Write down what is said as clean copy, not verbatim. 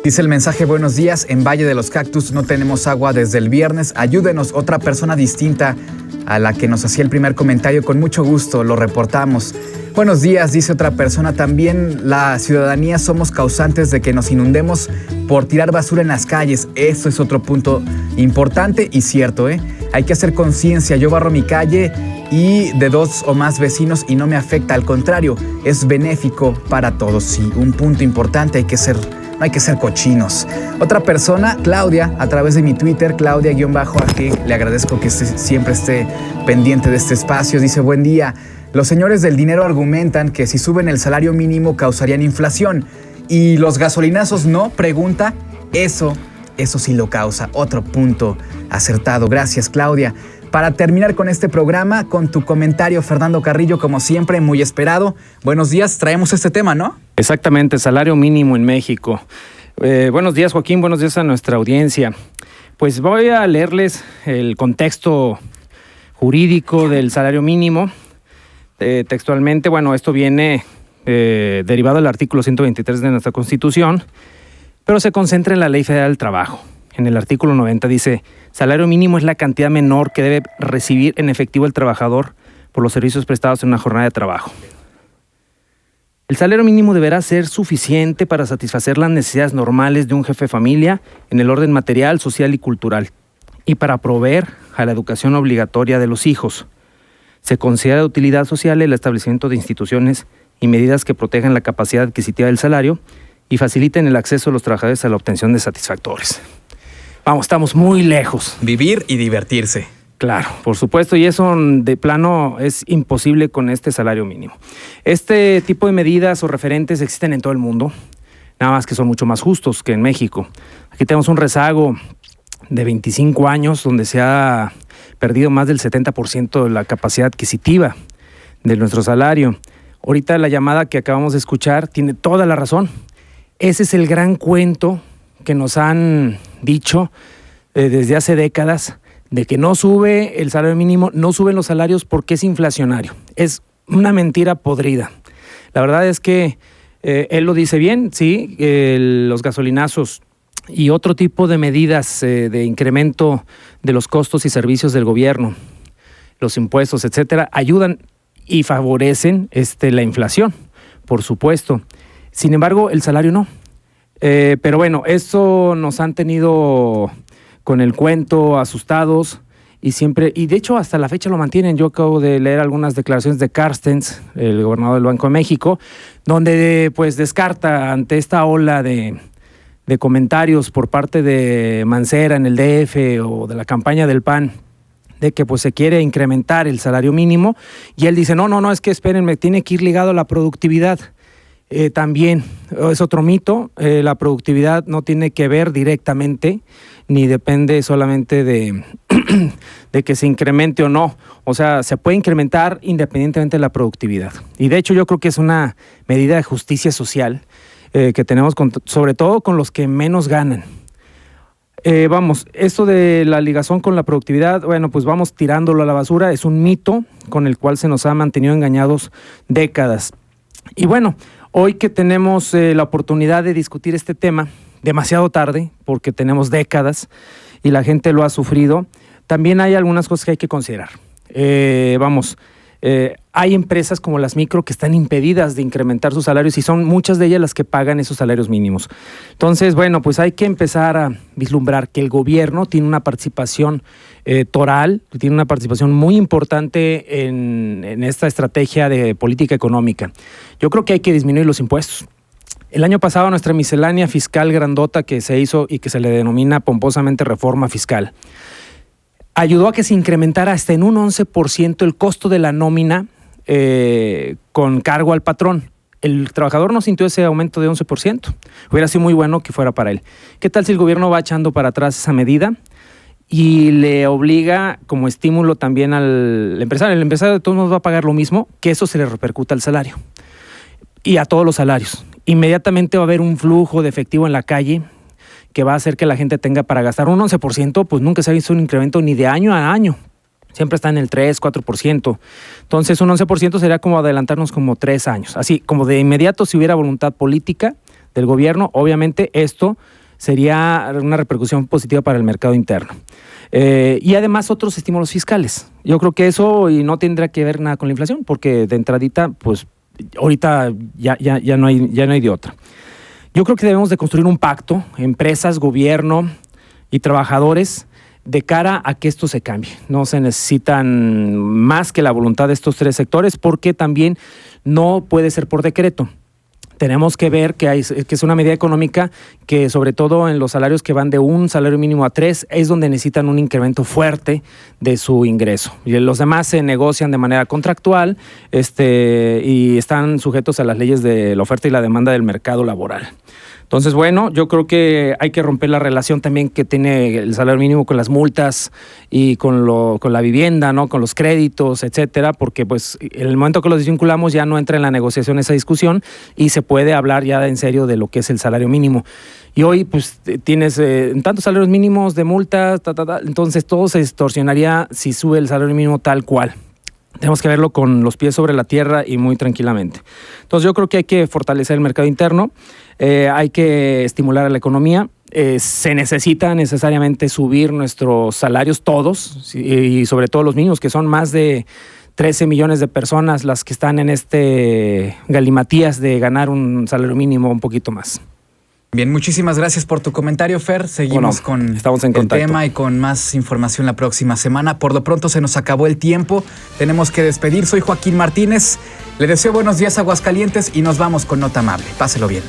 Dice el mensaje: buenos días, en Valle de los Cactus no tenemos agua desde el viernes, ayúdenos. Otra persona distinta a la que nos hacía el primer comentario, con mucho gusto lo reportamos. Buenos días, dice otra persona también: la ciudadanía somos causantes de que nos inundemos por tirar basura en las calles. Eso es otro punto importante y cierto, hay que hacer conciencia. Yo barro mi calle y de 2 o más vecinos y no me afecta, al contrario, es benéfico para todos. Sí, un punto importante, no hay que ser cochinos. Otra persona, Claudia, a través de mi Twitter, Claudia_AG, le agradezco que siempre esté pendiente de este espacio, dice: buen día, los señores del dinero argumentan que si suben el salario mínimo causarían inflación y los gasolinazos no, pregunta, eso sí lo causa. Otro punto acertado. Gracias, Claudia. Para terminar con este programa, con tu comentario, Fernando Carrillo, como siempre, muy esperado. Buenos días, traemos este tema, ¿no? Exactamente, salario mínimo en México. Buenos días, Joaquín, buenos días a nuestra audiencia. Pues voy a leerles el contexto jurídico del salario mínimo. Textualmente, esto viene derivado del artículo 123 de nuestra Constitución, pero se concentra en la Ley Federal del Trabajo. En el artículo 90 dice: salario mínimo es la cantidad menor que debe recibir en efectivo el trabajador por los servicios prestados en una jornada de trabajo. El salario mínimo deberá ser suficiente para satisfacer las necesidades normales de un jefe de familia en el orden material, social y cultural, y para proveer a la educación obligatoria de los hijos. Se considera de utilidad social el establecimiento de instituciones y medidas que protejan la capacidad adquisitiva del salario y faciliten el acceso de los trabajadores a la obtención de satisfactores. Vamos, estamos muy lejos. Vivir y divertirse. Claro, por supuesto, y eso de plano es imposible con este salario mínimo. Este tipo de medidas o referentes existen en todo el mundo, nada más que son mucho más justos que en México. Aquí tenemos un rezago de 25 años donde se ha perdido más del 70% de la capacidad adquisitiva de nuestro salario. Ahorita la llamada que acabamos de escuchar tiene toda la razón. Ese es el gran cuento que nos han dicho desde hace décadas, de que no sube el salario mínimo, no suben los salarios porque es inflacionario. Es una mentira podrida. La verdad es que él lo dice bien, sí, los gasolinazos y otro tipo de medidas de incremento de los costos y servicios del gobierno, los impuestos, etcétera, ayudan y favorecen la inflación, por supuesto. Sin embargo, el salario no. Pero bueno, esto nos han tenido con el cuento asustados y de hecho hasta la fecha lo mantienen. Yo acabo de leer algunas declaraciones de Carstens, el gobernador del Banco de México, donde pues descarta ante esta ola de comentarios por parte de Mancera en el DF o de la campaña del PAN, de que pues se quiere incrementar el salario mínimo, y él dice, no, es que espérenme, tiene que ir ligado a la productividad. También es otro mito, la productividad no tiene que ver directamente, ni depende solamente de que se incremente o no. O sea, se puede incrementar independientemente de la productividad. Y de hecho yo creo que es una medida de justicia social que tenemos, sobre todo con los que menos ganan. Esto de la ligación con la productividad, pues vamos tirándolo a la basura, es un mito con el cual se nos ha mantenido engañados décadas. Y hoy que tenemos la oportunidad de discutir este tema, demasiado tarde, porque tenemos décadas y la gente lo ha sufrido, también hay algunas cosas que hay que considerar. Hay empresas como las micro que están impedidas de incrementar sus salarios y son muchas de ellas las que pagan esos salarios mínimos. Entonces, pues hay que empezar a vislumbrar que el gobierno tiene una participación toral, tiene una participación muy importante en esta estrategia de política económica. Yo creo que hay que disminuir los impuestos. El año pasado nuestra miscelánea fiscal grandota que se hizo y que se le denomina pomposamente reforma fiscal, ayudó a que se incrementara hasta en un 11% el costo de la nómina con cargo al patrón. El trabajador no sintió ese aumento de 11%. Hubiera sido muy bueno que fuera para él. ¿Qué tal si el gobierno va echando para atrás esa medida y le obliga como estímulo también al empresario? El empresario de todos modos va a pagar lo mismo, que eso se le repercuta al salario y a todos los salarios. Inmediatamente va a haber un flujo de efectivo en la calle que va a hacer que la gente tenga para gastar. Un 11%, pues nunca se ha visto un incremento ni de año a año. Siempre está en el 3, 4%. Entonces, un 11% sería como adelantarnos como 3 años. Así, como de inmediato, si hubiera voluntad política del gobierno, obviamente esto sería una repercusión positiva para el mercado interno. Y además otros estímulos fiscales. Yo creo que eso y no tendrá que ver nada con la inflación, porque de entradita, pues ahorita ya no hay de otra. Yo creo que debemos de construir un pacto, empresas, gobierno y trabajadores, de cara a que esto se cambie. No se necesitan más que la voluntad de estos tres sectores, porque también no puede ser por decreto. Tenemos que ver que es una medida económica que, sobre todo en los salarios que van de un salario mínimo a 3, es donde necesitan un incremento fuerte de su ingreso. Y los demás se negocian de manera contractual y están sujetos a las leyes de la oferta y la demanda del mercado laboral. Entonces, bueno, yo creo que hay que romper la relación también que tiene el salario mínimo con las multas y con la vivienda, ¿no? Con los créditos, etcétera, porque pues en el momento que los desvinculamos ya no entra en la negociación esa discusión y se puede hablar ya en serio de lo que es el salario mínimo. Y hoy pues tienes tantos salarios mínimos de multas, entonces todo se distorsionaría si sube el salario mínimo tal cual. Tenemos que verlo con los pies sobre la tierra y muy tranquilamente. Entonces yo creo que hay que fortalecer el mercado interno, hay que estimular a la economía, se necesita necesariamente subir nuestros salarios todos y sobre todo los mínimos, que son más de 13 millones de personas las que están en galimatías de ganar un salario mínimo un poquito más. Bien, muchísimas gracias por tu comentario, Fer. Seguimos estamos en el contacto. tema y con más información la próxima semana. Por lo pronto se nos acabó el tiempo. Tenemos que despedir. Soy Joaquín Martínez. Le deseo buenos días a Aguascalientes y nos vamos con Nota Amable. Páselo bien.